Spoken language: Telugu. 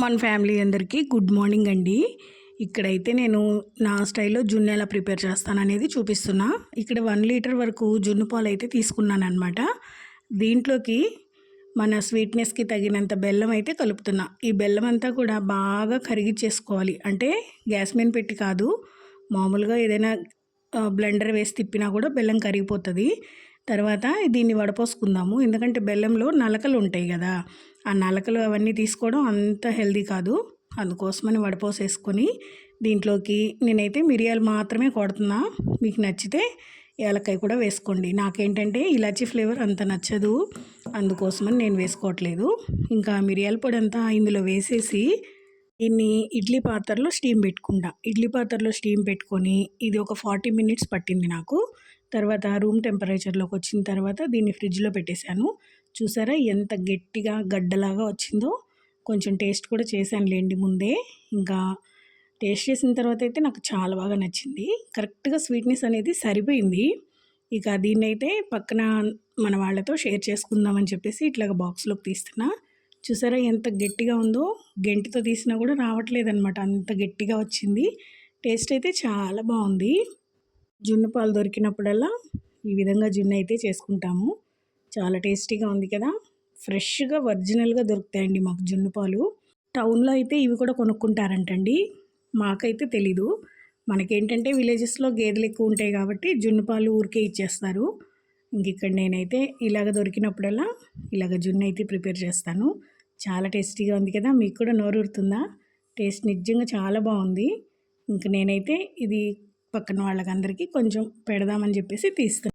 మన ఫ్యామిలీ అందరికీ గుడ్ మార్నింగ్ అండి. ఇక్కడైతే నేను నా స్టైల్లో జున్ను ఎలా ప్రిపేర్ చేస్తాననేది చూపిస్తున్నా. ఇక్కడ 1 లీటర్ వరకు జున్ను పాలు అయితే తీసుకున్నానమాట. దీంట్లోకి మన స్వీట్నెస్కి తగినంత బెల్లం అయితే కలుపుతున్నా. ఈ బెల్లం అంతా కూడా బాగా కరిగిచ్చేసుకోవాలి. అంటే గ్యాస్ మీద పెట్టి కాదు, మామూలుగా ఏదైనా బ్లెండర్ వేసి తిప్పినా కూడా బెల్లం కరిగిపోతుంది. తర్వాత దీన్ని వడపోసుకుందాము. ఎందుకంటే బెల్లంలో నలకలు ఉంటాయి కదా, ఆ నలకలు అవన్నీ తీసుకోవడం అంత హెల్దీ కాదు. అందుకోసమని వడపోసేసుకొని దీంట్లోకి నేనైతే మిరియాలు మాత్రమే కొడుతున్నా. మీకు నచ్చితే ఏలకాయ కూడా వేసుకోండి. నాకేంటంటే ఇలాచీ ఫ్లేవర్ అంత నచ్చదు, అందుకోసమని నేను వేసుకోవట్లేదు. ఇంకా మిరియాల పొడి అంతా ఇందులో వేసేసి దీన్ని ఇడ్లీ పాత్రలో స్టీమ్ పెట్టుకుంటా. ఇడ్లీ పాత్రలో స్టీమ్ పెట్టుకొని ఇది ఒక 40 మినిట్స్ పట్టింది నాకు. తర్వాత రూమ్ టెంపరేచర్లోకి వచ్చిన తర్వాత దీన్ని ఫ్రిడ్జ్లో పెట్టేశాను. చూసారా ఎంత గట్టిగా గడ్డలాగా వచ్చిందో. కొంచెం టేస్ట్ కూడా చేశానులేండి ముందే. ఇంకా టేస్ట్ చేసిన తర్వాత అయితే నాకు చాలా బాగా నచ్చింది. కరెక్ట్గా స్వీట్నెస్ అనేది సరిపోయింది. ఇక దీన్నైతే పక్కన మన వాళ్ళతో షేర్ చేసుకుందామని చెప్పేసి ఇట్లాగ బాక్స్లోకి తీస్తున్నా. చూసారా ఎంత గట్టిగా ఉందో. గెంటితో తీసినా కూడా రావట్లేదన్నమాట, అంత గట్టిగా వచ్చింది. టేస్ట్ అయితే చాలా బాగుంది. జున్ను పాలు దొరికినప్పుడల్లా ఈ విధంగా జున్ను అయితే చేసుకుంటాము. చాలా టేస్టీగా ఉంది కదా. ఫ్రెష్గా ఒరిజినల్గా దొరుకుతాయండి మాకు జున్ను పాలు. టౌన్లో అయితే ఇవి కూడా కొనుక్కుంటారంటండి, మాకైతే తెలీదు. మనకేంటంటే విలేజెస్లో గేదెలు ఎక్కువ ఉంటాయి కాబట్టి జున్ను పాలు ఊరికే ఇచ్చేస్తారు. ఇంక ఇక్కడ నేనైతే ఇలాగ దొరికినప్పుడల్లా ఇలాగ జున్ను అయితే ప్రిపేర్ చేస్తాను. చాలా టేస్టీగా ఉంది కదా. మీకు కూడా నోరూరుతుందా? టేస్ట్ నిజంగా చాలా బాగుంది. ఇంక నేనైతే ఇది పక్కన వాళ్ళకందరికీ కొంచెం పెడదామని చెప్పేసి తీస్తున్నాను.